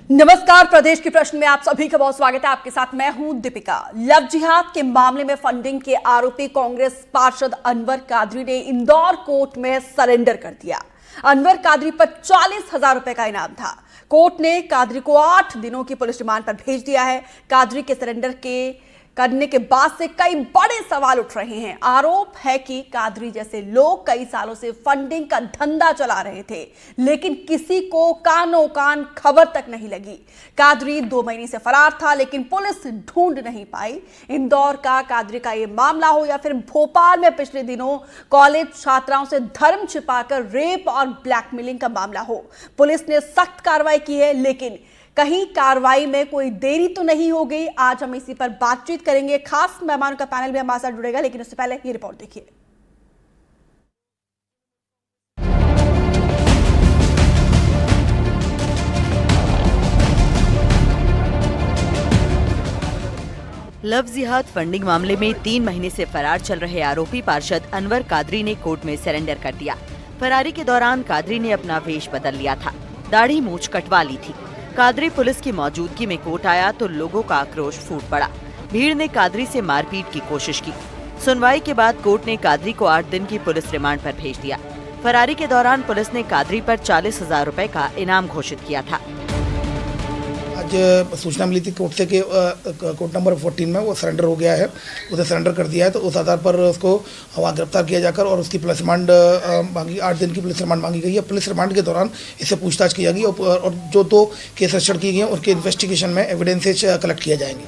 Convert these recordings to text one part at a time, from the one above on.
नमस्कार, प्रदेश के प्रश्न में आप सभी का बहुत स्वागत है। आपके साथ मैं हूं दीपिका। लव जिहाद के मामले में फंडिंग के आरोपी कांग्रेस पार्षद अनवर कादरी ने इंदौर कोर्ट में सरेंडर कर दिया। अनवर कादरी पर 40,000 रुपए का इनाम था। कोर्ट ने कादरी को 8 दिनों की पुलिस रिमांड पर भेज दिया है। कादरी के सरेंडर करने के बाद से कई बड़े सवाल उठ रहे हैं। आरोप है कि कादरी जैसे लोग कई सालों से फंडिंग का धंधा चला रहे थे, लेकिन किसी को कानो कान खबर तक नहीं लगी। कादरी 2 महीने से फरार था, लेकिन पुलिस ढूंढ नहीं पाई। इंदौर का कादरी का ये मामला हो या फिर भोपाल में पिछले दिनों कॉलेज छात्राओं से धर्म छिपाकर रेप और ब्लैकमेलिंग का मामला हो, पुलिस ने सख्त कार्रवाई की है, लेकिन कहीं कार्रवाई में कोई देरी तो नहीं हो गई। आज हम इसी पर बातचीत करेंगे। खास मेहमानों का पैनल भी हमारे साथ जुड़ेगा, लेकिन उससे पहले ये रिपोर्ट देखिए। लव जिहाद फंडिंग मामले में 3 महीने से फरार चल रहे आरोपी पार्षद अनवर कादरी ने कोर्ट में सरेंडर कर दिया। फरारी के दौरान कादरी ने अपना वेश बदल लिया था, दाढ़ी मूंछ कटवा ली थी। कादरी पुलिस की मौजूदगी में कोर्ट आया तो लोगों का आक्रोश फूट पड़ा। भीड़ ने कादरी से मारपीट की कोशिश की। सुनवाई के बाद कोर्ट ने कादरी को 8 दिन की पुलिस रिमांड पर भेज दिया। फरारी के दौरान पुलिस ने कादरी पर 40,000 रुपए का इनाम घोषित किया था। आज सूचना मिली थी कोर्ट से कि कोर्ट नंबर 14 में वो सरेंडर हो गया है, उसे सरेंडर कर दिया है। तो उस आधार पर उसको वहाँ गिरफ्तार किया जाकर और उसकी पुलिस रिमांड मांगी, 8 दिन की पुलिस रिमांड मांगी गई है। पुलिस रिमांड के दौरान इससे पूछताछ की जाएगी और जो 2 केस रजिस्टर किए गए हैं उनके इन्वेस्टिगेशन में एविडेंसेस कलेक्ट किए जाएंगे।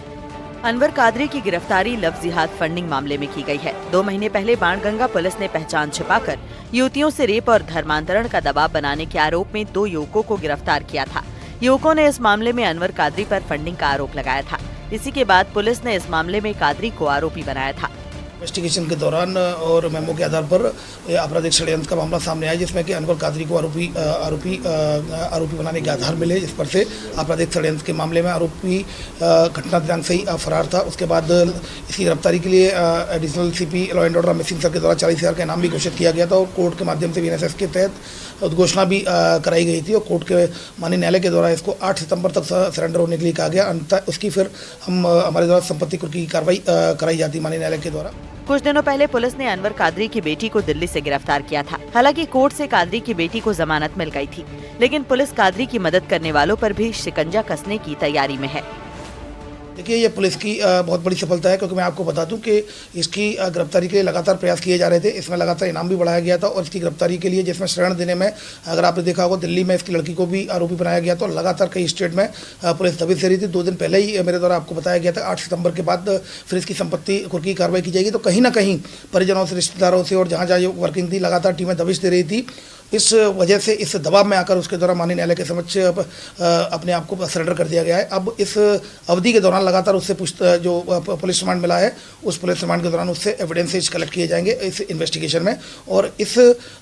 अनवर कादरी की गिरफ्तारी लव जिहाद फंडिंग मामले में की गई है। 2 महीने पहले बाणगंगा पुलिस ने पहचान छिपाकर युवतियों से रेप और धर्मांतरण का दबाव बनाने के आरोप में 2 युवकों को गिरफ्तार किया था। युवकों ने इस मामले में अनवर कादरी पर फंडिंग का आरोप लगाया था। इसी के बाद पुलिस ने इस मामले में कादरी को आरोपी बनाया था। इन्वेस्टिगेशन के दौरान और मेमो के आधार पर आपराधिक षड्यंत्र का मामला सामने आया, जिसमें कि अनवर कादरी को आरोपी बनाने के आधार मिले, जिस पर से आपराधिक षड्यंत्र के मामले में आरोपी घटना दिनांक से ही फरार था। उसके बाद इसकी गिरफ्तारी के लिए additional CP law and order Amit Singh sir के द्वारा 40,000 का इनाम भी घोषित किया गया था और कोर्ट के माध्यम से बीएनएसएस के तहत उद्घोषणा भी कराई गई थी और कोर्ट के माननीय न्यायालय के द्वारा इसको 8 सितंबर तक सरेंडर होने के लिए कहा गया। अंततः उसकी फिर हमारे द्वारा संपत्ति कुर्की की कार्रवाई कराई जाती माननीय न्यायालय के द्वारा। कुछ दिनों पहले पुलिस ने अनवर कादरी की बेटी को दिल्ली से गिरफ्तार किया था। हालांकि कोर्ट से कादरी की बेटी को जमानत मिल गई थी, लेकिन पुलिस कादरी की मदद करने वालों पर भी शिकंजा कसने की तैयारी में है। देखिए, ये पुलिस की बहुत बड़ी सफलता है, क्योंकि मैं आपको बता दूं कि इसकी गिरफ्तारी के लिए लगातार प्रयास किए जा रहे थे। इसमें लगातार इनाम भी बढ़ाया गया था और इसकी गिरफ्तारी के लिए, जिसमें शरण देने में, अगर आपने देखा होगा, दिल्ली में इसकी लड़की को भी आरोपी बनाया गया था और लगातार कई स्टेट में पुलिस दबिश दे रही थी। 2 दिन पहले ही मेरे द्वारा आपको बताया गया था 8 सितंबर के बाद फिर इसकी संपत्ति कुर्की की कार्रवाई की जाएगी। तो कहीं ना कहीं परिजनों से, रिश्तेदारों से और जहाँ जहाँ ये वर्किंग थी, लगातार टीमें दबिश दे रही थी। इस वजह से इस दबाव में आकर उसके द्वारा माननीय न्यायालय के समक्ष अपने आप को सरेंडर कर दिया गया है। अब इस अवधि के दौरान लगातार उससे जो पुलिस रिमांड मिला है, उस पुलिस रिमांड के दौरान उससे एविडेंसेस कलेक्ट किए जाएंगे इस इन्वेस्टिगेशन में। और इस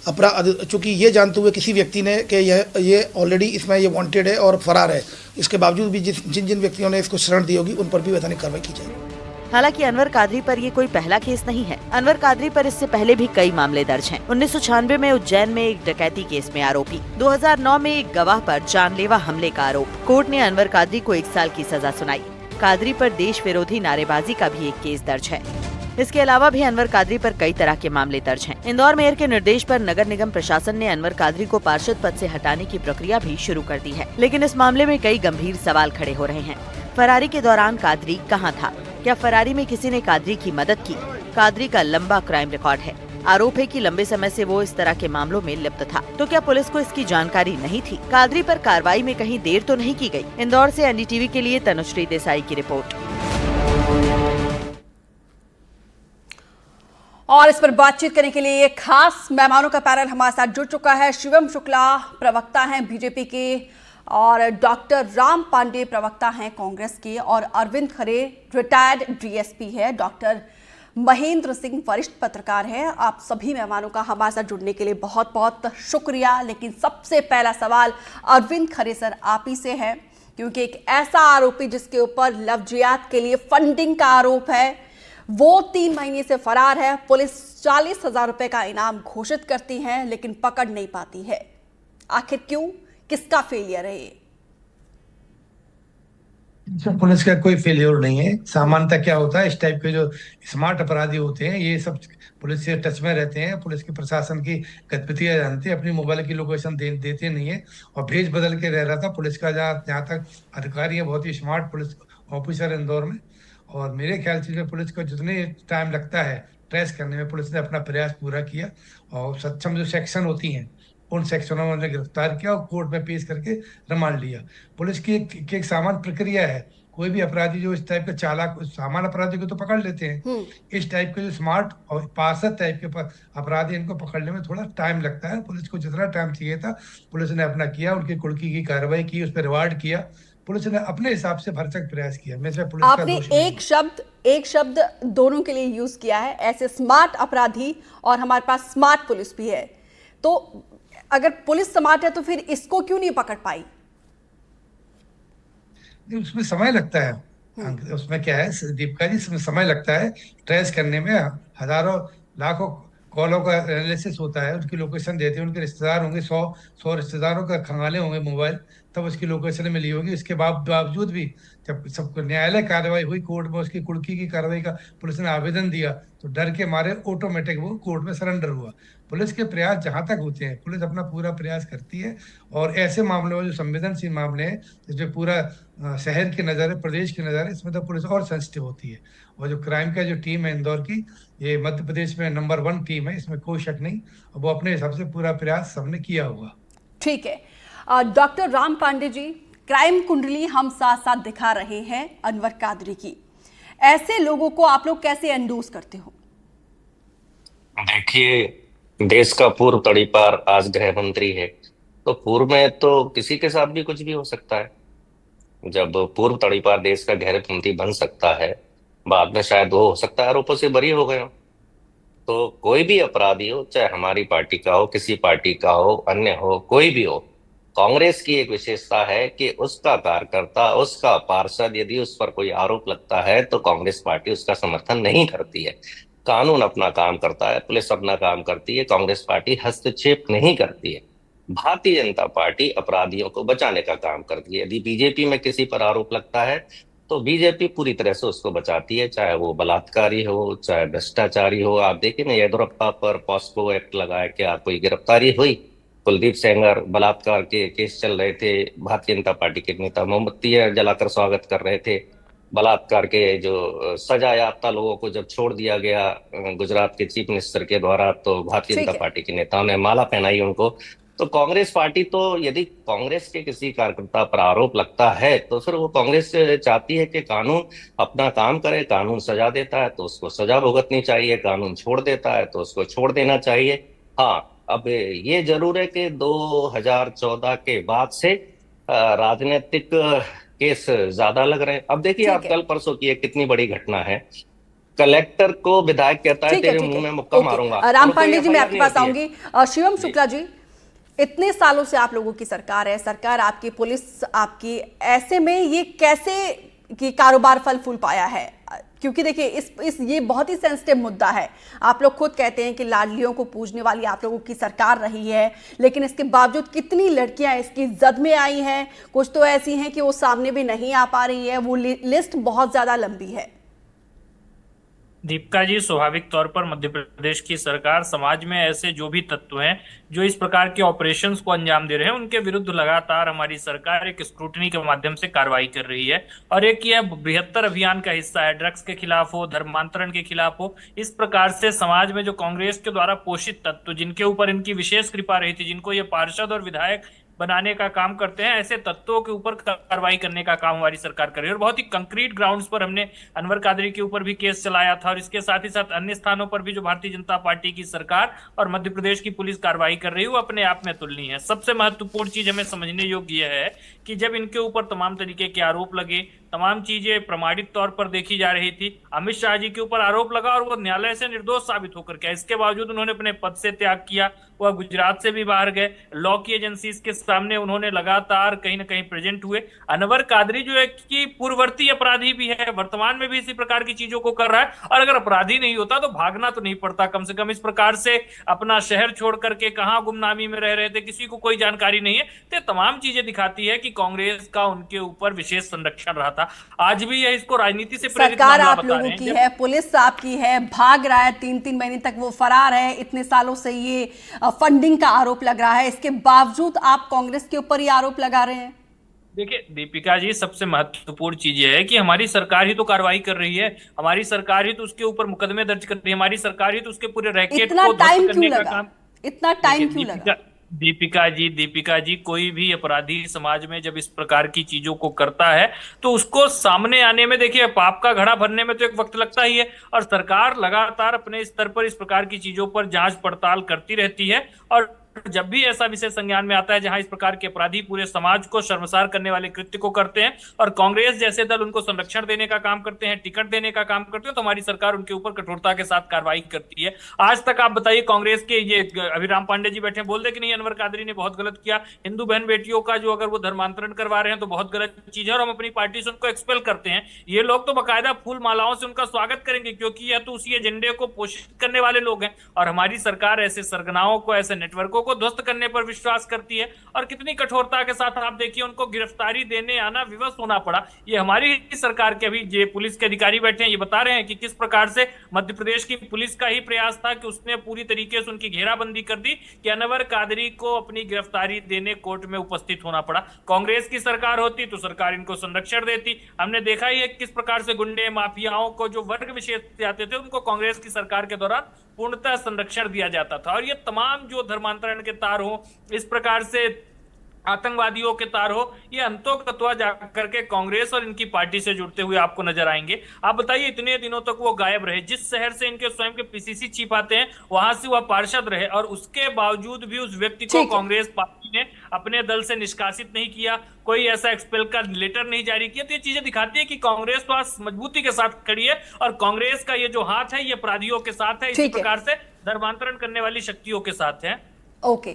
अपराध, चूँकि ये जानते हुए किसी व्यक्ति ने कि ये ऑलरेडी इसमें ये वांटेड है और फरार है, इसके बावजूद भी जिन व्यक्तियों ने इसको शरण दी होगी उन पर भी वैधानिक कार्रवाई की जाएगी। हालांकि अनवर कादरी पर ये कोई पहला केस नहीं है। अनवर कादरी पर इससे पहले भी कई मामले दर्ज हैं। 1996 में उज्जैन में एक डकैती केस में आरोपी, 2009 में एक गवाह पर जानलेवा हमले का आरोप। कोर्ट ने अनवर कादरी को 1 साल की सजा सुनाई। कादरी पर देश विरोधी नारेबाजी का भी एक केस दर्ज है। इसके अलावा भी अनवर कादरी पर कई तरह के मामले दर्ज हैं। इंदौर मेयर के निर्देश पर नगर निगम प्रशासन ने अनवर कादरी को पार्षद पद से हटाने की प्रक्रिया भी शुरू कर दी है, लेकिन इस मामले में कई गंभीर सवाल खड़े हो रहे हैं। फरारी के दौरान कादरी कहाँ था? क्या फरारी में किसी ने कादरी की मदद की? कादरी का लंबा क्राइम रिकॉर्ड है। आरोप है कि लंबे समय से वो इस तरह के मामलों में लिप्त था। तो क्या पुलिस को इसकी जानकारी नहीं थी? कादरी पर कार्रवाई में कहीं देर तो नहीं की गई? इंदौर से एनडीटीवी के लिए तनुश्री देसाई की रिपोर्ट। और इस पर बातचीत करने के लिए एक खास मेहमानों का पैनल हमारे साथ जुड़ चुका है। शिवम शुक्ला प्रवक्ता हैं बीजेपी के, और डॉक्टर राम पांडे प्रवक्ता हैं कांग्रेस के, और अरविंद खरे रिटायर्ड डीएसपी है, डॉक्टर महेंद्र सिंह वरिष्ठ पत्रकार है। आप सभी मेहमानों का हमारे साथ जुड़ने के लिए बहुत बहुत शुक्रिया। लेकिन सबसे पहला सवाल अरविंद खरे सर आप ही से है, क्योंकि एक ऐसा आरोपी जिसके ऊपर लव जिहाद के लिए फंडिंग का आरोप है, वो 3 महीने से फरार है। पुलिस 40,000 रुपए का इनाम घोषित करती है, लेकिन पकड़ नहीं पाती है। आखिर क्यों? किसका फेलियर है ये? इसमें पुलिस का कोई फेल्योर नहीं है। सामान्यतः क्या होता है, इस टाइप के जो स्मार्ट अपराधी होते हैं ये सब पुलिस से टच में रहते हैं, पुलिस के प्रशासन की गतिविधियां जानते हैं, अपनी मोबाइल की लोकेशन देते नहीं है और भेज बदल के रह रहा था। पुलिस का जहाँ जहाँ तक अधिकारी है बहुत ही स्मार्ट पुलिस ऑफिसर है इंदौर में। और मेरे ख्याल से जो पुलिस को जितने टाइम लगता है ट्रेस करने में, पुलिस ने अपना प्रयास पूरा किया और सक्षम जो सेक्शन होती हैं उन सेक्शनों में उन्हें गिरफ्तार किया और कोर्ट में पेश करके रिमांड लिया। पुलिस की एक सामान्य प्रक्रिया है, कोई भी अपराधी जो इस टाइप के चालाक, सामान्य अपराधी को तो पकड़ लेते हैं, इस टाइप के जो स्मार्ट और पारदर्शी टाइप के अपराधी इनको पकड़ने में थोड़ा टाइम लगता है। पुलिस को जितना टाइम चाहिए था पुलिस ने अपना किया, उनकी कुर्की की कार्रवाई की, उस पर रिवार्ड किया, पुलिस ने अपने हिसाब से भरसक प्रयास किया। मैं इसमें पुलिस का आपने दोष नहीं एक शब्द दोनों के लिए यूज किया है, ऐसे स्मार्ट अपराधी और हमारे पास स्मार्ट पुलिस भी है। तो अगर पुलिस स्मार्ट है तो फिर इसको क्यों नहीं पकड़ पाई? उसमें समय लगता है। उसमें क्या है दीपिका जी, इसमें समय लगता है ट्रेस करने में। हजारों लाखों कॉलों का एनालिसिस होता है, उनकी लोकेशन देते हैं, उनके रिश्तेदार होंगे, 100 रिश्तेदारों का खंगाले होंगे मोबाइल, तब उसकी लोकेशन मिली होगी। इसके बावजूद भी जब सब न्यायालय कार्रवाई हुई, कोर्ट में उसकी कुर्की की कार्रवाई का पुलिस ने आवेदन दिया तो डर के मारे ऑटोमेटिक वो कोर्ट में सरेंडर हुआ। पुलिस के प्रयास जहां तक होते हैं पुलिस अपना पूरा प्रयास करती है और ऐसे मामलों में जो संवेदनशील मामले हैं जिसमें पूरा शहर की नजर है, प्रदेश की नजर है, इसमें तो पुलिस और सेंसिटिव होती है। और जो क्राइम का जो टीम है इंदौर की, ये मध्य प्रदेश में नंबर 1 टीम है, इसमें कोई शक नहीं। और वो अपने हिसाब से पूरा प्रयास सबने किया होगा। ठीक है। डॉक्टर राम पांडे जी, क्राइम कुंडली हम साथ साथ दिखा रहे हैं अनवर कादरी की, ऐसे लोगों को आप लोग कैसे एंडोर्स करते हो? देखिए, देश का पूर्व तड़ीपार आज गृह मंत्री है, तो पूर्व में तो किसी के साथ भी कुछ भी हो सकता है। जब पूर्व तड़ीपार देश का गृह मंत्री बन सकता है, बाद में शायद वो हो सकता है आरोपों से बरी हो गए हो। तो कोई भी अपराधी हो, चाहे हमारी पार्टी का हो, किसी पार्टी का हो, अन्य हो, कोई भी हो, कांग्रेस की एक विशेषता है कि उसका कार्यकर्ता, उसका पार्षद यदि उस पर कोई आरोप लगता है तो कांग्रेस पार्टी उसका समर्थन नहीं करती है। कानून अपना काम करता है, पुलिस अपना काम करती है, कांग्रेस पार्टी हस्तक्षेप नहीं करती है। भारतीय जनता पार्टी अपराधियों को बचाने का काम करती है। यदि बीजेपी में किसी पर आरोप लगता है तो बीजेपी पूरी तरह से उसको बचाती है, चाहे वो बलात्कारी हो, चाहे भ्रष्टाचारी हो। आप देखिए ना, येदियुरप्पा पर पॉस्को एक्ट लगाया, क्या कोई गिरफ्तारी हुई? कुलदीप सेंगर बलात्कार के केस चल रहे थे, भारतीय जनता पार्टी के नेता मोमबत्ती जलाकर स्वागत कर रहे थे। बलात्कार के जो सजा याफ्ता लोगों को जब छोड़ दिया गया गुजरात के चीफ मिनिस्टर के द्वारा, तो भारतीय जनता पार्टी के नेताओं ने माला पहनाई उनको। तो कांग्रेस पार्टी तो, यदि कांग्रेस के किसी कार्यकर्ता पर आरोप लगता है तो फिर वो कांग्रेस चाहती है कि कानून अपना काम करे। कानून सजा देता है तो उसको सजा भुगतनी चाहिए, कानून छोड़ देता है तो उसको छोड़ देना चाहिए। हाँ, अब ये जरूर है कि 2014 के बाद से राजनीतिक केस ज्यादा लग रहे हैं। अब देखिए, आप कल परसों की एक कितनी बड़ी घटना है, कलेक्टर को विधायक कहता है तेरे मुंह में मुक्का मारूंगा। राम पांडे जी, मैं आपके पास आऊंगी। शिवम शुक्ला जी, इतने सालों से आप लोगों की सरकार है, सरकार आपकी, पुलिस आपकी, ऐसे में ये कैसे कि कारोबार फल फूल पाया है? क्योंकि देखिए ये बहुत ही सेंसिटिव मुद्दा है। आप लोग खुद कहते हैं कि लाडलियों को पूजने वाली आप लोगों की सरकार रही है, लेकिन इसके बावजूद कितनी लड़कियां इसकी जद में आई हैं, कुछ तो ऐसी हैं कि वो सामने भी नहीं आ पा रही है। वो लिस्ट बहुत ज्यादा लंबी है। दीपिका जी, स्वाभाविक तौर पर मध्य प्रदेश की सरकार समाज में ऐसे जो भी तत्व हैं जो इस प्रकार के ऑपरेशंस को अंजाम दे रहे हैं, उनके विरुद्ध लगातार हमारी सरकार एक स्क्रूटनी के माध्यम से कार्रवाई कर रही है। और एक यह बृहत्तर अभियान का हिस्सा है, ड्रग्स के खिलाफ हो, धर्मांतरण के खिलाफ हो। इस प्रकार से समाज में जो कांग्रेस के द्वारा पोषित तत्व, जिनके ऊपर इनकी विशेष कृपा रही थी, जिनको ये पार्षद और विधायक बनाने का काम करते हैं, ऐसे तत्वों के ऊपर कार्रवाई करने का काम हमारी सरकार कर रही है। और बहुत ही कंक्रीट ग्राउंड्स पर हमने अनवर कादरी के ऊपर भी केस चलाया था, और इसके साथ ही साथ अन्य स्थानों पर भी जो भारतीय जनता पार्टी की सरकार और मध्य प्रदेश की पुलिस कार्रवाई कर रही है वो अपने आप में तुलनीय है। सबसे महत्वपूर्ण चीज हमें समझने योग्य यह है कि जब इनके ऊपर तमाम तरीके के आरोप लगे, तमाम चीजें प्रमाणित तौर पर देखी जा रही थी, अमित शाह जी के ऊपर आरोप लगा और वो न्यायालय से निर्दोष साबित होकर के, इसके बावजूद उन्होंने अपने पद से त्याग किया वह गुजरात से भी बाहर गए, लॉ की एजेंसीज के सामने उन्होंने लगातार कहीं ना कहीं प्रेजेंट हुए। अनवर कादरी जो है कि पूर्ववर्ती अपराधी भी है, वर्तमान में भी इसी प्रकार की चीजों को कर रहा है, और अगर अपराधी नहीं होता तो भागना तो नहीं पड़ता, कम से कम इस प्रकार से अपना शहर छोड़ करके कहां गुमनामी में रह रहे थे, किसी को कोई जानकारी नहीं है। तो तमाम चीजें दिखाती है कि कांग्रेस का उनके ऊपर विशेष संरक्षण रहा था। आज भी यह इसको राजनीति से प्रेरित सरकार मामला आप बता लोगों रहे की हैं। है, पुलिस आपकी है, भाग रहा है, 3-3 महीने तक वो फरार है, इतने सालों से ये फंडिंग का आरोप लग रहा है, इसके बावजूद आप कांग्रेस के ऊपर ये आरोप लगा रहे हैं। देखिए दीपिका जी, सबसे महत्वपूर्ण चीज ये है कि हमारी सरकार ही तो कार्रवाई कर रही है, हमारी सरकार ही तो उसके ऊपर मुकदमे दर्ज कर रही है, हमारी सरकार ही तो उसके पूरे रैकेट इतना को ध्वस्त टाइम क्यों करने का लगा? काम। इतना टाइम देखिए क्यों लगा? दीपिका जी, कोई भी अपराधी समाज में जब इस प्रकार की चीजों को करता है तो उसको सामने आने में, देखिए, पाप का घड़ा भरने में तो एक वक्त लगता ही है, और सरकार लगातार अपने स्तर पर इस प्रकार की चीजों पर जांच पड़ताल करती रहती है। और जब भी ऐसा विषय संज्ञान में आता है जहां इस प्रकार के अपराधी पूरे समाज को शर्मसार करने वाले कृत्य को करते हैं और कांग्रेस जैसे दल उनको संरक्षण देने का काम करते हैं, टिकट देने का काम करते हैं, तो हमारी सरकार उनके ऊपर कठोरता के साथ कार्रवाई करती है। आज तक आप बताइए, कांग्रेस के ये अभिराम पांडे जी बैठे बोल दे कि नहीं, अनवर कादरी ने बहुत गलत किया, हिंदू बहन बेटियों का जो अगर वो धर्मांतरण करवा रहे हैं तो बहुत गलत चीज है और हम अपनी पार्टी से उनको एक्सपेल करते हैं। ये लोग तो बाकायदा फूल मालाओं से उनका स्वागत करेंगे, क्योंकि यह तो उसी एजेंडे को पोषित करने वाले लोग हैं। और हमारी सरकार ऐसे सरगनाओं को, ऐसे नेटवर्कों को ध्वस्त करने पर विश्वास करती है, और कितनी कठोरता के साथ आप देखिए उनको गिरफ्तारी देने आना, विवश होना पड़ा। ये हमारी ही सरकार के अभी जो पुलिस के अधिकारी बैठे हैं ये बता रहे हैं कि किस प्रकार से मध्य प्रदेश की पुलिस का ही प्रयास था कि उसने पूरी तरीके से उनकी घेराबंदी कर दी कि अनवर कादरी को अपनी गिरफ्तारी देने कोर्ट में उपस्थित होना पड़ा। कांग्रेस की सरकार होती तो सरकार इनको संरक्षण देती। हमने देखा ही है किस प्रकार से गुंडे माफियाओं को जो वर्ग विशेष आते थे उनको कांग्रेस की सरकार के दौरान पूर्णतः संरक्षण दिया जाता था। और ये तमाम जो धर्मांतरण के तार हो, इस प्रकार से आतंकवादियों के तार हो, ये अंतोगत्वा जाकर के कांग्रेस और इनकी पार्टी से जुड़ते हुए आपको नजर आएंगे। आप बताइए, इतने दिनों तक वो गायब रहे, जिस शहर से इनके स्वयं के पीसीसी चीफ आते हैं वहां से वह पार्षद रहे, और उसके बावजूद भी उस व्यक्ति को कांग्रेस पार्टी ने अपने दल से निष्कासित नहीं किया, कोई ऐसा एक्सपेल का लेटर नहीं जारी किया। तो ये चीजें दिखाती है कि कांग्रेस तो आज मजबूती के साथ खड़ी है, और कांग्रेस का ये जो हाथ है ये अपराधियों के साथ है, इसी प्रकार से धर्मांतरण करने वाली शक्तियों के साथ है। ओके,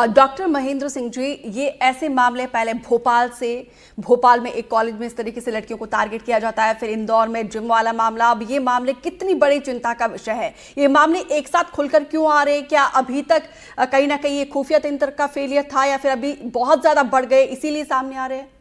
डॉक्टर महेंद्र सिंह जी, ये ऐसे मामले पहले भोपाल में एक कॉलेज में इस तरीके से लड़कियों को टारगेट किया जाता है, फिर इंदौर में जिम वाला मामला, अब ये मामले कितनी बड़ी चिंता का विषय है? ये मामले एक साथ खुलकर क्यों आ रहे हैं? क्या अभी तक कहीं ना कहीं ये खुफिया तंत्र का फेलियर था, या फिर अभी बहुत ज्यादा बढ़ गए इसीलिए सामने आ रहे हैं?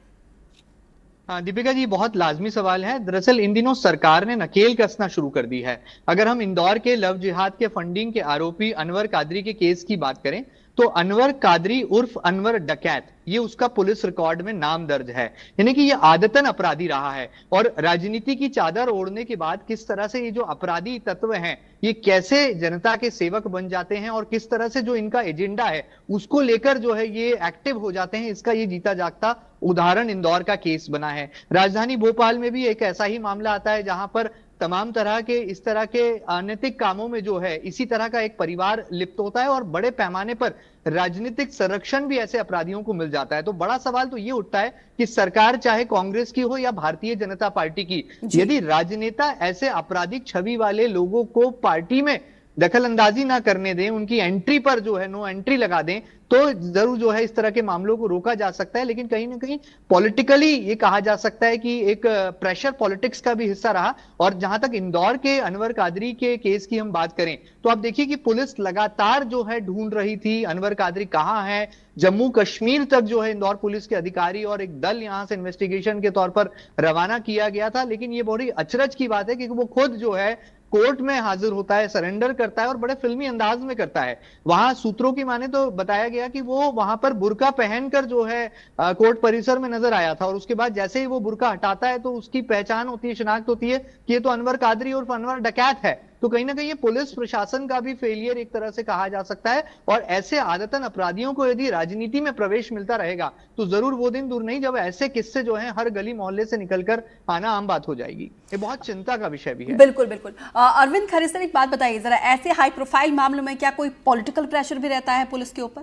हाँ दीपिका जी, बहुत लाजमी सवाल है। दरअसल इन दिनों सरकार ने नकेल कसना शुरू कर दी है। अगर हम इंदौर के लव जिहाद के फंडिंग के आरोपी अनवर कादरी के केस की बात करें तो अनवर कादरी उर्फ अनवर डकैत, ये उसका पुलिस रिकॉर्ड में नाम दर्ज है, यानी कि ये आदतन अपराधी रहा है। और राजनीति की चादर ओढ़ने के बाद किस तरह से ये जो अपराधी तत्व हैं ये कैसे जनता के सेवक बन जाते हैं और किस तरह से जो इनका एजेंडा है उसको लेकर जो है ये एक्टिव हो जाते हैं, इसका ये जीता जागता उदाहरण इंदौर का केस बना है। राजधानी भोपाल में भी एक ऐसा ही मामला आता है जहां पर तमाम तरह के इस तरह के अनैतिक कामों में जो है इसी तरह का एक परिवार लिप्त होता है और बड़े पैमाने पर राजनीतिक संरक्षण भी ऐसे अपराधियों को मिल जाता है। तो बड़ा सवाल तो ये उठता है कि सरकार चाहे कांग्रेस की हो या भारतीय जनता पार्टी की, यदि राजनेता ऐसे आपराधिक छवि वाले लोगों को पार्टी में दखल अंदाजी ना करने दें, उनकी एंट्री पर जो है नो एंट्री लगा दें, तो जरूर जो है इस तरह के मामलों को रोका जा सकता है। लेकिन कहीं ना कहीं पॉलिटिकली ये कहा जा सकता है कि एक प्रेशर पॉलिटिक्स का भी हिस्सा रहा। और जहां तक इंदौर के अनवर कादरी के केस की हम बात करें तो आप देखिए कि पुलिस लगातार जो है ढूंढ रही थी अनवर कादरी कहां है। जम्मू कश्मीर तक जो है इंदौर पुलिस के अधिकारी और एक दल यहां से इन्वेस्टिगेशन के तौर पर रवाना किया गया था। लेकिन ये बड़ी अचरज की बात है कि वो खुद जो है कोर्ट में हाजिर होता है, सरेंडर करता है और बड़े फिल्मी अंदाज में करता है। वहां सूत्रों की माने तो बताया गया कि वो वहां पर बुर्का पहनकर जो है कोर्ट परिसर में नजर आया था, और उसके बाद जैसे ही वो बुर्का हटाता है तो उसकी पहचान होती है, शिनाख्त होती है कि ये तो अनवर कादरी और अनवर डकैत है। तो कहीं ना कहीं ये पुलिस प्रशासन का भी फेलियर एक तरह से कहा जा सकता है। और ऐसे आदतन अपराधियों को यदि राजनीति में प्रवेश मिलता रहेगा तो जरूर वो दिन दूर नहीं जब ऐसे किस्से जो हैं हर गली मोहल्ले से निकलकर आना आम बात हो जाएगी। ये बहुत चिंता का विषय भी है। बिल्कुल बिल्कुल। अरविंद खरे सर, एक बात बताइए जरा, ऐसे हाई प्रोफाइल मामलों में क्या कोई पॉलिटिकल प्रेशर भी रहता है पुलिस के ऊपर?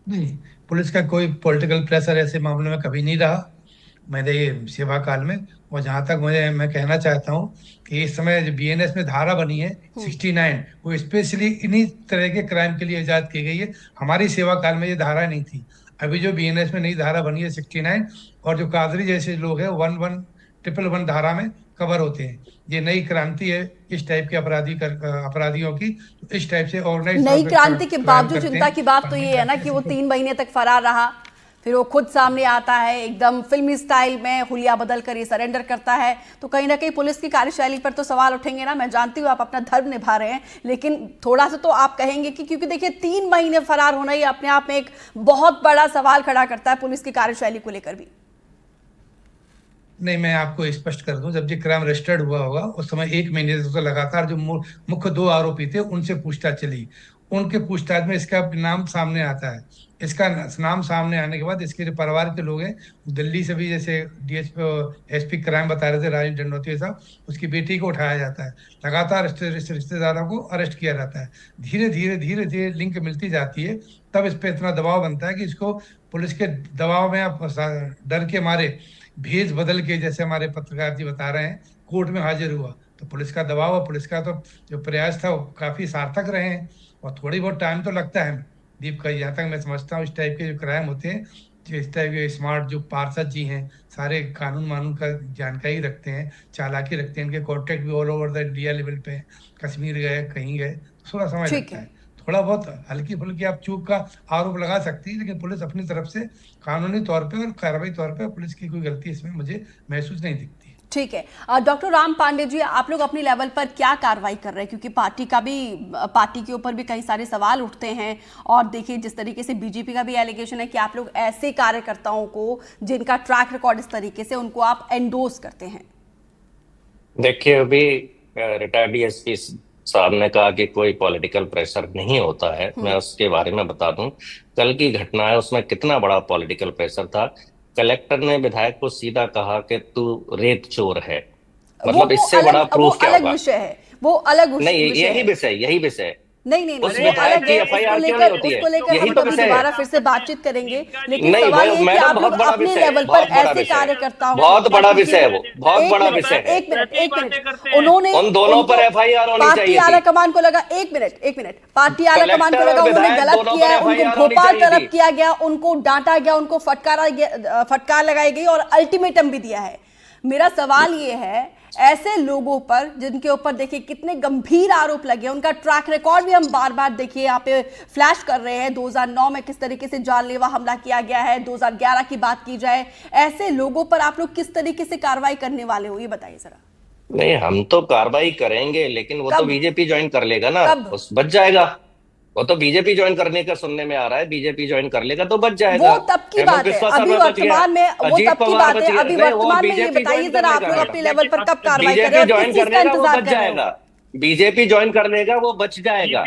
नहीं, पुलिस का कोई पॉलिटिकल प्रेशर ऐसे मामलों में कभी नहीं रहा। मेरे ये सेवा काल में। और जहां तक मैं कहना चाहता हूँ कि इस समय जो बीएनएस में धारा बनी है 69, वो स्पेशली इन्हीं तरह के क्राइम के लिए इजाद की गई है। हमारी सेवा काल में ये धारा नहीं थी। अभी जो बीएनएस में नई धारा बनी है 69, और जो कादरी जैसे लोग हैं 1111 धारा में कवर होते हैं। ये नई क्रांति है इस टाइप के अपराधियों की। तो इस टाइप से ऑर्गेनाइज नई क्रांति के बावजूद चिंता की बात तो ये है ना कि वो 3 महीने तक फरार रहा, फिर वो खुद सामने आता है, एकदम फिल्मी स्टाइल में हुलिया बदल कर ये सरेंडर करता है। तो कहीं ना कहीं पुलिस की कार्यशैली पर तो सवाल उठेंगे ना। मैं जानती हूँ आप अपना धर्म निभा रहे हैं, लेकिन थोड़ा सा तो आप कहेंगे कि क्योंकि देखिए 3 महीने फरार होना ही अपने आप में एक बहुत बड़ा सवाल खड़ा करता है पुलिस की कार्यशैली को लेकर भी। नहीं, मैं आपको स्पष्ट कर दूं, जब ये क्राइम रजिस्टर्ड हुआ होगा उस समय 1 महीने से तो लगातार जो मुख्य 2 आरोपी थे उनसे पूछताछ चली। उनके पूछताछ में इसका नाम सामने आता है। इसका नाम सामने आने के बाद इसके जो परिवार के लोग हैं, दिल्ली से भी, जैसे एसपी क्राइम बता रहे थे राजेंद्र दंडोतिया साहब, उसकी बेटी को उठाया जाता है। लगातार रिश्तेदारों को अरेस्ट किया जाता है। धीरे धीरे लिंक मिलती जाती है। तब इस पे इतना दबाव बनता है कि इसको पुलिस के दबाव में, आप डर के मारे भेज बदल के, जैसे हमारे पत्रकार जी बता रहे हैं, कोर्ट में हाजिर हुआ। तो पुलिस का दबाव और पुलिस का तो जो प्रयास था वो काफी सार्थक रहे हैं। और थोड़ी बहुत टाइम तो लगता है दीप का, यहाँ तक मैं समझता हूँ इस टाइप के जो क्राइम होते हैं, जो इस टाइप के स्मार्ट जो पार्षद जी हैं, सारे कानून वानून का जानकारी रखते हैं, चालाकी रखते हैं, इनके कॉन्टेक्ट भी all over the India level पे, कश्मीर गए, कहीं गए, थोड़ा समय लगता है। थोड़ा बहुत हल्की फुल्की आप चूक का आरोप लगा सकती है, लेकिन पुलिस अपनी तरफ से कानूनी तौर पे और कार्रवाई तौर पे पुलिस की कोई गलती इसमें मुझे महसूस नहीं दिखती। ठीक है, डॉक्टर राम पांडे जी, आप लोग अपनी लेवल पर क्या कार्रवाई कर रहे हैं? क्योंकि पार्टी के ऊपर भी कई सारे सवाल उठते हैं, और देखिए जिस तरीके से बीजेपी का भी एलिगेशन है कि आप लोग ऐसे कार्यकर्ताओं को जिनका ट्रैक रिकॉर्ड इस तरीके से, उनको आप एंडोर्स करते हैं। देखिए, अभी रिटायर्ड डीएसपी साहब ने कहा कि कोई पॉलिटिकल प्रेशर नहीं होता है। मैं उसके बारे में बता दूं, कल की घटना है उसमें कितना बड़ा पॉलिटिकल प्रेशर था। कलेक्टर ने विधायक को सीधा कहा कि तू रेत चोर है। मतलब इससे बड़ा प्रूफ क्या होगा? विषय है वो, अलग नहीं, यही विषय नहीं उस विधायक की एफआईआर क्यों नहीं होती है? यही तो विषय है। दोबारा फिर से बातचीत करेंगे, लेकिन नहीं, सवाल ये कि आप लोग अपने लेवल पर ऐसे कार्यकर्ताओं, बहुत बड़ा विषय है वो, बहुत बड़ा विषय है। एक मिनट, उन्होंने उन दोनों पर एफआईआर होनी चाहिए। पार्टी आला कमान को लगा, एक मिनट, पार्टी आला कमान को लगा उन्होंने गलत किया है, उनको भोपाल तलब किया गया, उनको डांटा गया, उनको फटकार लगाई गई और अल्टीमेटम भी दिया है। मेरा सवाल ये है, ऐसे लोगों पर जिनके ऊपर देखिए कितने गंभीर आरोप लगे, उनका ट्रैक रिकॉर्ड भी हम बार बार देखिए यहाँ पे फ्लैश कर रहे हैं। 2009 में किस तरीके से जानलेवा हमला किया गया है, 2011 की बात की जाए, ऐसे लोगों पर आप लोग किस तरीके से कार्रवाई करने वाले हो, ये बताइए जरा। नहीं, हम तो कार्रवाई करेंगे, लेकिन वो तो बीजेपी ज्वाइन कर लेगा ना, बच जाएगा। वो तो बीजेपी ज्वाइन करने का सुनने में आ रहा है, बीजेपी ज्वाइन कर लेगा तो बच जाएगा। वो तब की बात है, अभी वर्तमान में वो तब की बात है। अभी वर्तमान में ये बताइए जरा, आप लोग अपने लेवल पर कब कार्रवाई करें और किस चीज का इंतजार कर रहे हैं? बीजेपी ज्वाइन कर लेगा, वो बच जाएगा।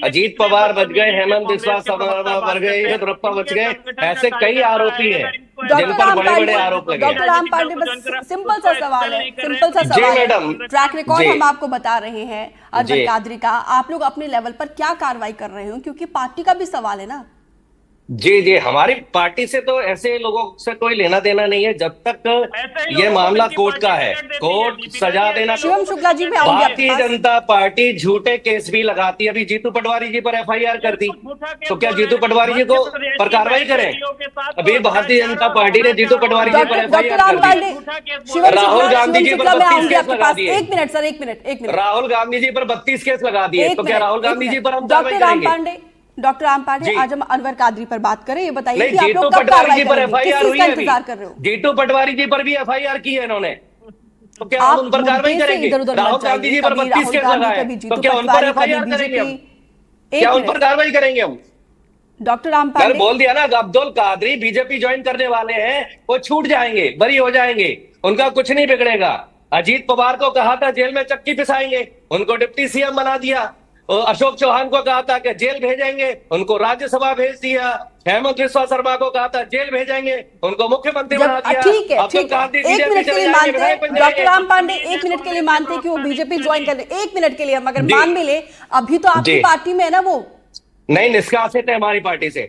अजीत पवार बच गए, हेमंत बिस्वा बच गए, येदियुरप्पा बच गए, ऐसे कई आरोपी हैं जिन पर बड़े-बड़े आरोप लगे। डॉक्टर राम पांडे, बस सिंपल सा सवाल है, ट्रैक रिकॉर्ड हम आपको बता रहे हैं अनवर कादरी का, आप लोग अपने लेवल पर क्या कार्रवाई कर रहे हो? क्योंकि पार्टी का भी सवाल है ना। जी, हमारी पार्टी से तो ऐसे लोगों से कोई लेना देना नहीं है जब तक ये मामला कोर्ट का है। कोर्ट सजा देना। शिवम शुक्ला जी, भारतीय जनता पार्टी झूठे केस भी लगाती है। अभी जीतू पटवारी जी पर एफआईआर कर दी, तो क्या जीतू पटवारी जी को पर कार्रवाई करें? अभी भारतीय जनता पार्टी ने जीतू पटवारी जी पर एफआईआर कर दी। राहुल गांधी जी पर 32 केस लगा दिए। एक मिनट, राहुल गांधी जी पर 32 केस लगा दिए, तो क्या राहुल गांधी जी पर हम कार्रवाई करेंगे? डॉक्टर राम पांडे, आज हम अनवर कादरी पर बात करें, ये बताइए कि आप लोग कब कार्रवाई करेंगे, किस चीज का इंतजार कर रहे हो? जीतू पटवारी जी पर भी एफआईआर की है इन्होंने, तो क्या हम उन पर कार्रवाई करेंगे? राहुल गांधी जी पर 32 केस लगाए, तो क्या उन पर एफआईआर करेंगे हम? क्या उन पर कार्रवाई करेंगे हम? डॉक्टर राम पांडे बोल दिया ना, अब्दुल कादरी बीजेपी ज्वाइन करने वाले हैं, वो छूट जाएंगे, बरी हो जाएंगे, उनका कुछ नहीं बिगड़ेगा। अजीत पवार को कहा था जेल में चक्की पिसाएंगे, उनको डिप्टी सीएम बना दिया। अशोक चौहान को कहा था कि जेल भेजेंगे, उनको राज्यसभा भेज दिया। हेमंत बिस्वा शर्मा को कहा था जेल भेजेंगे, उनको मुख्यमंत्री बना दिया। ठीक है, एक मिनट के लिए मानते हैं डॉक्टर राम पांडे, एक मिनट के लिए मानते हैं कि वो बीजेपी ज्वाइन कर ले, एक मिनट के लिए हम अगर मान भी ले, अभी तो आपकी पार्टी में है ना वो। नहीं, निष्कासित है हमारी पार्टी से।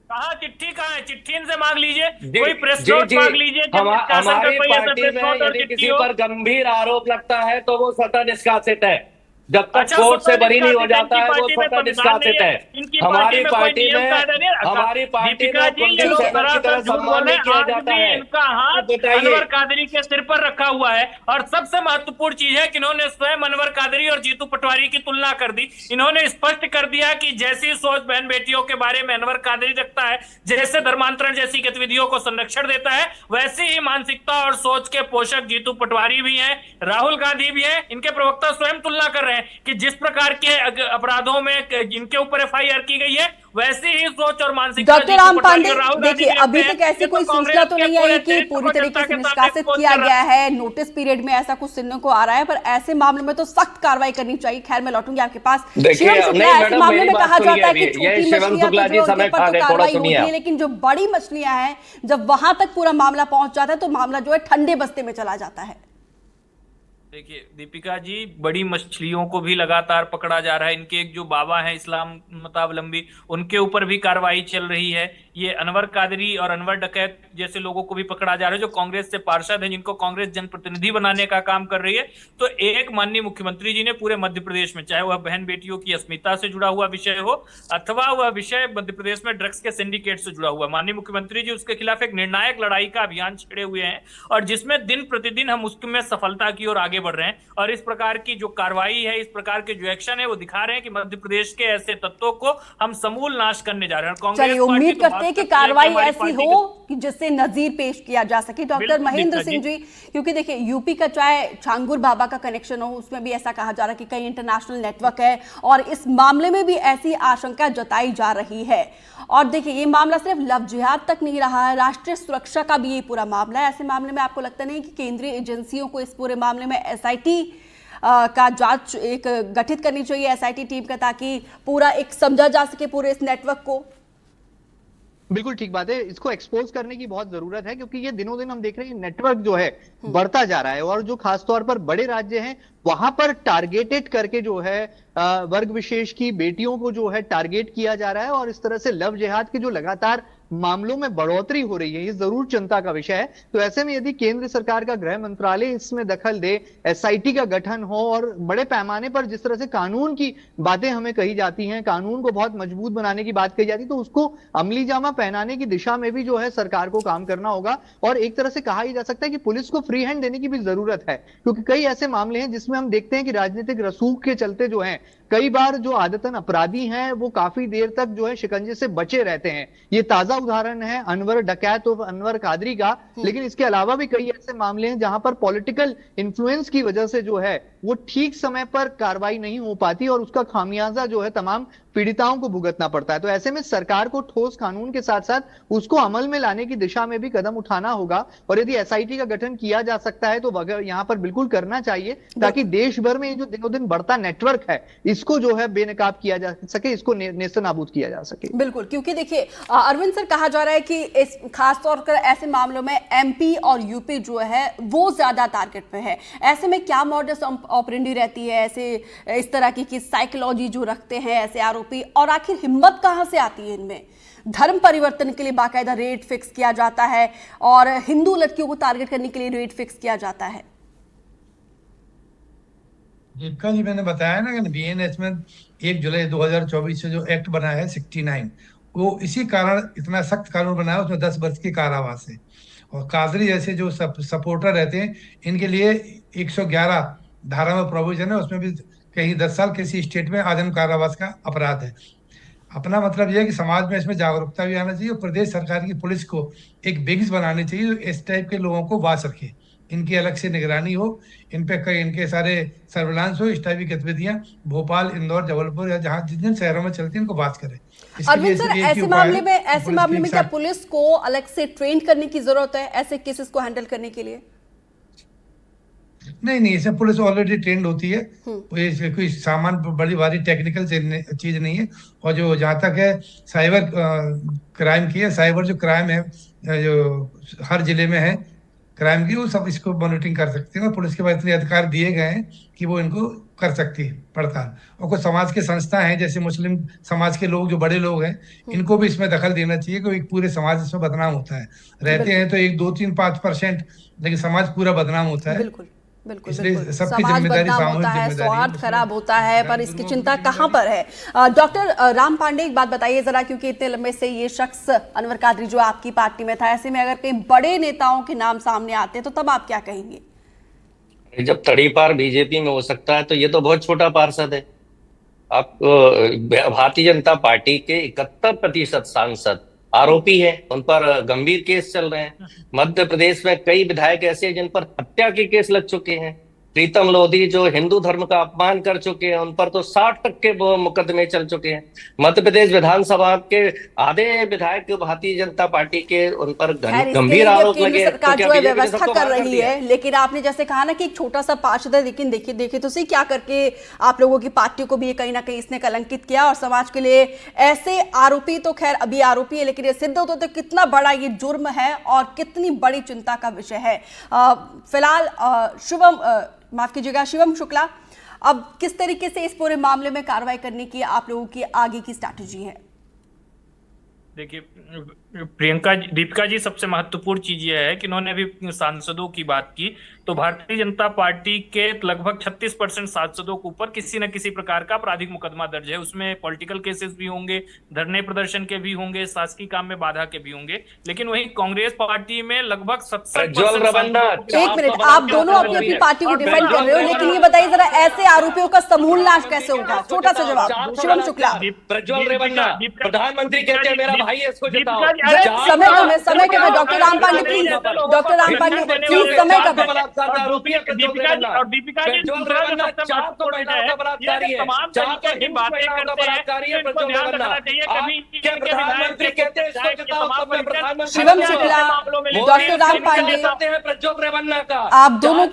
कहा चिट्ठी कहाँ है? चिट्ठी इनसे मांग लीजिए, कोई प्रेस नोट मांग लीजिए, जब निष्कासन का हमारी कोई ऐसा पार्टी प्रेस में नोट और यदि चिट्ठी किसी हो। पर गंभीर आरोप लगता है तो वो स्वतः निष्कासित है। जब तक अच्छा, कोर्ट से स्वतः बरी नहीं हो निष्कासित है। जाता इनकी है वो पार्टी में स्वतः संविधान नहीं निष्कासित है, है। इनकी पार्टी में कोई नियम कायदा नहीं है। हमारी पार्टी दीपिका में जी, ये कुलदीप लोग सेंगर की तरह सरासर झूठ सम्मान बोल रहे नहीं हैं। किया आज जाता भी है। इनका हाथ तो बताइए, अनवर कादरी के सिर पर रखा हुआ है। और सबसे महत्वपूर्ण चीज है कि इन्होंने स्वयं अनवर कादरी और जीतू पटवारी की तुलना कर दी। इन्होंने स्पष्ट कर दिया कि जैसी सोच बहन बेटियों के बारे में अनवर कादरी रखता है, जैसे धर्मांतरण जैसी गतिविधियों को संरक्षण देता है, वैसी ही मानसिकता और सोच के पोषक जीतू पटवारी भी हैं, राहुल गांधी भी हैं। इनके प्रवक्ता स्वयं तुलना कर रहे हैं कि जिस प्रकार के अपराधों में इनके ऊपर एफआईआर की गई है, वैसी ही सोच और मानसिकता डॉक्टर राम पांडे, राहुल गांधी देखिए भी रखते अभी हैं। तक ऐसी ये कोई तो सूचना कांग्रेस तो के नहीं पूरे आई कि चरित्र पूरी को तरीके जनता से के सामने निष्कासित एक्सपोज किया कर रहा गया है। है, नोटिस पीरियड में ऐसा कुछ सुनने को आ रहा है, पर ऐसे मामलों में तो सख्त कार्रवाई करनी चाहिए। खैर, मैं लौटूंगी आपके पास। देखिए, शिवम नहीं शुक्ला, ऐसे मैडम, मामलों मेरी में बात कहा सुनिए जाता है कि अभी। ये छोटी शिवम मछलियां तो शुक्ला जो जी है उनके समय ऊपर खा तो गए, थोड़ा कार्रवाई सुनिए होती है, आप। लेकिन जो बड़ी मछलियां हैं, जब वहां तक पूरा मामला पहुंच जाता है तो मामला जो है ठंडे बस्ते में चला जाता है। देखिए दीपिका जी, बड़ी मछलियों को भी लगातार पकड़ा जा रहा है। इनके एक जो बाबा हैं इस्लाम मतावलंबी, उनके ऊपर भी कार्रवाई चल रही है। ये अनवर कादरी और अनवर डकैत जैसे लोगों को भी पकड़ा जा रहा है, जो कांग्रेस से पार्षद हैं, जिनको कांग्रेस जनप्रतिनिधि बनाने का काम कर रही है। तो एक माननीय मुख्यमंत्री जी ने पूरे मध्य प्रदेश में, चाहे वह बहन बेटियों की अस्मिता से जुड़ा हुआ विषय हो अथवा वह विषय मध्य प्रदेश में ड्रग्स के सिंडिकेट से जुड़ा हुआ, माननीय मुख्यमंत्री जी उसके खिलाफ एक निर्णायक लड़ाई का अभियान छेड़े हुए हैं, और जिसमें दिन प्रतिदिन हम उसमें सफलता की ओर आगे बढ़ रहे हैं। और इस प्रकार की जो कार्रवाई है, इस प्रकार के जो एक्शन है, वो दिखा रहे हैं कि मध्य प्रदेश के ऐसे तत्वों को हम समूल नाश करने जा रहे हैं। और चलिए, उम्मीद करते हैं कि कार्रवाई ऐसी हो कि जिससे नजीर पेश किया जा सके। डॉक्टर बिल्कुल महेंद्र दीपिका सिंह जी, क्योंकि देखिए यूपी का चाहे छांगुर बाबा का कनेक्शन हो, उसमें भी ऐसा कहा जा रहा है कि कई इंटरनेशनल नेटवर्क है, और इस मामले में भी ऐसी आशंका जताई जा रही है। और देखिए, ये मामला सिर्फ लव जिहाद तक नहीं रहा है, राष्ट्रीय सुरक्षा का भी ये पूरा मामला है। ऐसे मामले में आपको लगता नहीं कि केंद्रीय एजेंसियों को इस पूरे मामले में एसआईटी का जांच एक गठित करनी चाहिए, एसआईटी टीम का, ताकि पूरा एक समझा जा सके पूरे इस नेटवर्क को? बिल्कुल ठीक बात है, इसको एक्सपोज करने की बहुत जरूरत है, क्योंकि ये दिनों दिन हम देख रहे हैं नेटवर्क जो है बढ़ता जा रहा है, और जो खासतौर पर बड़े राज्य हैं वहां पर टारगेटेड करके जो है वर्ग विशेष की बेटियों को जो है टारगेट किया जा रहा है, और इस तरह से लव जिहाद के जो लगातार मामलों में बढ़ोतरी हो रही है, ये जरूर चिंता का विषय है। तो ऐसे में यदि केंद्र सरकार का गृह मंत्रालय इसमें दखल दे, एसआईटी का गठन हो, और बड़े पैमाने पर जिस तरह से कानून की बातें हमें कही जाती हैं, कानून को बहुत मजबूत बनाने की बात कही जाती है, तो उसको अमली जामा पहनाने की दिशा में भी जो है सरकार को काम करना होगा। और एक तरह से कहा ही जा सकता है कि पुलिस को फ्री हैंड देने की भी जरूरत है, क्योंकि कई ऐसे मामले हैं जिसमें हम देखते हैं कि राजनीतिक रसूख के चलते जो है कई बार जो आदतन अपराधी हैं वो काफी देर तक जो है शिकंजे से बचे रहते हैं। ये ताजा उदाहरण है अनवर डकैत और अनवर कादरी का, लेकिन इसके अलावा भी कई ऐसे मामले हैं जहां पर पॉलिटिकल इन्फ्लुएंस की वजह से जो है वो ठीक समय पर कार्रवाई नहीं हो पाती, और उसका खामियाजा जो है तमाम पीड़िताओं को भुगतना पड़ता है। तो ऐसे में सरकार को ठोस कानून के साथ साथ उसको अमल में लाने की दिशा में भी कदम उठाना होगा, और यदि एसआईटी का गठन किया जा सकता है तो यहाँ पर बिल्कुल करना चाहिए, ताकि देश भर में ये जो दिनों दिन बढ़ता नेटवर्क है इसको जो है बेनकाब किया जा सके, इसको नेस्तनाबूद किया जा सके। बिल्कुल, क्योंकि देखिए अरविंद सर, कहा जा रहा है कि इस खासतौर पर ऐसे मामलों में एमपी और यूपी जो है वो ज्यादा टारगेट पे है। ऐसे में क्या मॉडस ऑपरेंडी रहती है ऐसे इस तरह की साइकोलॉजी जो रखते हैं ऐसे आरोपी, और आखिर हिम्मत कहां से आती है इनमें? धर्म परिवर्तन के लिए बाकायदा रेट फिक्स किया जाता है, और हिंदू लड़कियों को टारगेट करने के लिए रेट फिक्स किया जाता है। दीपिका जी, मैंने बताया ना कि बीएनएस में 1 जुलाई 2024 से जो एक्ट बना है 69, वो इसी कारण इतना सख्त कानून बनाया, उसमें 10 वर्ष की कारावास है। और कादरी जैसे जो सपोर्टर रहते हैं, इनके लिए 111 धारा में प्रोविजन है, उसमें भी कहीं 10 साल किसी स्टेट में आजीवन कारावास का अपराध है। अपना मतलब यह है कि समाज में इसमें जागरूकता भी आना चाहिए, और प्रदेश सरकार की पुलिस को एक बिग्स बनानी चाहिए जो इस टाइप के लोगों को वाच रखे, इनकी अलग से निगरानी हो, इन पे कई इनके सारे सर्विलांस हो, इस टाइप की गतिविधियां भोपाल, इंदौर, जबलपुर या जहां जिन जिन शहरों में चलती हैं उनको बात करें। अरविंद सर, ऐसे मामले में क्या पुलिस को अलग से ट्रेन करने की जरूरत है ऐसे केसेस को हैंडल करने के लिए? नहीं, इसमें पुलिस ऑलरेडी ट्रेंड होती है, कोई सामान बड़ी भारी टेक्निकल चीज नहीं है। और जो जहाँ तक है साइबर क्राइम की है, साइबर जो क्राइम है जो हर जिले में है, क्राइम की, वो सब इसको मॉनिटरिंग कर सकते हैं और पुलिस के पास इतने अधिकार दिए गए हैं कि वो इनको कर सकती है पड़ताल। और कुछ समाज के संस्था हैं जैसे मुस्लिम समाज के लोग, जो बड़े लोग हैं, इनको भी इसमें दखल देना चाहिए, क्योंकि पूरे समाज इसमें बदनाम होता है। रहते हैं तो 1, 2, 3, 5%, लेकिन समाज पूरा बदनाम होता है। बिल्कुल बिल्कुल इसलिए बिल्कुल। सबकी समाज जिम्मेदारी, बदनाम सामूहिक होता है, जिम्मेदारी है, सौहार्द उसमें खराब होता है, पर इसकी चिंता कहाँ पर है? डॉक्टर राम पांडे, एक बात बताइए जरा, क्योंकि इतने लंबे से ये शख्स अनवर कादरी जो आपकी पार्टी में था, ऐसे में अगर कहीं बड़े नेताओं के नाम सामने आते हैं तो तब आप क्या कहेंगे? जब तड़ीपार बीजेपी में हो सकता है तो ये तो बहुत छोटा पार्षद है। आप भारतीय जनता पार्टी के 71% सांसद आरोपी है, उन पर गंभीर केस चल रहे हैं। मध्य प्रदेश में कई विधायक ऐसे हैं जिन पर हत्या के केस लग चुके हैं। प्रीतम लोधी जो हिंदू धर्म का अपमान कर चुके हैं, उन पर तो 60 तक के मुकदमे चल चुके हैं। मध्य प्रदेश विधानसभा के आधे विधायक भारतीय जनता पार्टी के, उन पर गंभीर आरोप लगे। सरकार जो है व्यवस्था कर रही है, लेकिन आपने जैसे कहा ना कि एक छोटा सा पार्षद है, लेकिन देखिए तो सही क्या करके आप लोगों की पार्टी को भी ये कहीं ना कहीं इसने कलंकित किया, और समाज के लिए ऐसे आरोपी तो खैर अभी आरोपी है, लेकिन ये सिद्ध होते तो कितना बड़ा ये जुर्म है और कितनी बड़ी चिंता का विषय है। फिलहाल माफ कीजिएगा, शिवम शुक्ला, अब किस तरीके से इस पूरे मामले में कार्रवाई करने की आप लोगों की आगे की स्ट्रैटेजी है? देखिए दीपिका जी, सबसे महत्वपूर्ण चीज यह है कि इन्होंने अभी सांसदों की बात की, तो भारतीय जनता पार्टी के लगभग 36% सांसदों के ऊपर किसी न किसी प्रकार का आपराधिक मुकदमा दर्ज है। उसमें पॉलिटिकल केसेस भी होंगे, धरने प्रदर्शन के भी होंगे, शासकीय काम में बाधा के भी होंगे। लेकिन वहीं कांग्रेस पार्टी में लगभग 70%। एक मिनट, आप दोनों अपनी अपनी पार्टी को डिफेंड कर रहे हो, लेकिन ये बताइए जरा, ऐसे आरोपियों का समूल नाश कैसे होगा? छोटा सा जवाब शिवम शुक्ला। प्रज्वल रेवन्ना प्रधानमंत्री कहते हैं मेरा भाई है, इसको जिताओ। समय कम है। Doctor Ram Pandey please, doctor Ram Pandey please, समय कम है। दीपिका जी, तमाम तरीके की बातें करते हैं, इनको ध्यान रखना चाहिए। कभी शिवम शुक्ला, डॉक्टर राम पांडे, आप दोनों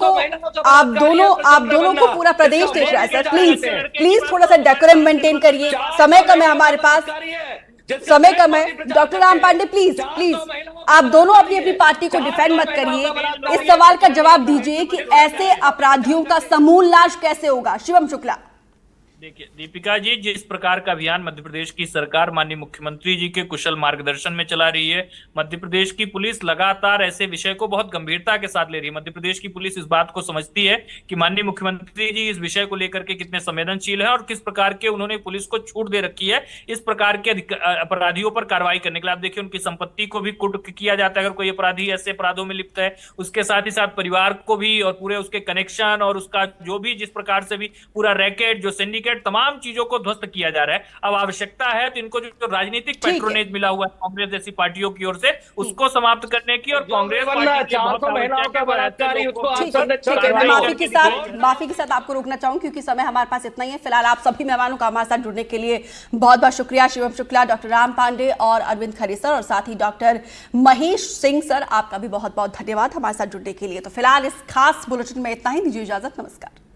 को पूरा प्रदेश देख रहा है सर। प्लीज थोड़ा सा डेकोरम मेंटेन करिए, समय कम है हमारे पास, समय कम है। डॉक्टर राम पांडे प्लीज आप दोनों अपनी अपनी पार्टी को डिफेंड मत करिए, इस सवाल का जवाब दीजिए कि ऐसे अपराधियों का समूल नाश कैसे होगा? शिवम शुक्ला। देखिए दीपिका जी, जिस प्रकार का अभियान मध्य प्रदेश की सरकार माननीय मुख्यमंत्री जी के कुशल मार्गदर्शन में चला रही है, मध्य प्रदेश की पुलिस लगातार ऐसे विषय को बहुत गंभीरता के साथ ले रही है। मध्य प्रदेश की पुलिस इस बात को समझती है कि माननीय मुख्यमंत्री जी इस विषय को लेकर के कितने संवेदनशील है और किस प्रकार के उन्होंने पुलिस को छूट दे रखी है इस प्रकार के अपराधियों पर कार्रवाई करने के लिए। आप देखिए उनकी संपत्ति को भी कुर्क किया जाता है अगर कोई अपराधी ऐसे अपराधों में लिप्त है, उसके साथ ही साथ परिवार को भी और पूरे उसके कनेक्शन और उसका जो भी जिस प्रकार से भी पूरा रैकेट, जो सिंडिकेट, तमाम चीजों को ध्वस्त किया जा रहा है। अब आवश्यकता है तो इनको जो राजनीतिक पेट्रोनेज मिला हुआ है कांग्रेस जैसी पार्टियों की ओर से, उसको समाप्त करने की, और कांग्रेस माफी के साथ आपको रोकना चाहूंगी क्योंकि समय हमारे पास इतना ही है। फिलहाल आप सभी मेहमानों का हमारे साथ जुड़ने के लिए बहुत बहुत शुक्रिया। शिवम शुक्ला, डॉक्टर राम पांडे और अरविंद खरे सर, और साथ ही डॉक्टर महेश सिंह सर, आपका भी बहुत बहुत धन्यवाद हमारे साथ जुड़ने के लिए। तो फिलहाल इस खास बुलेटिन में इतना ही, दीजिए इजाजत, नमस्कार।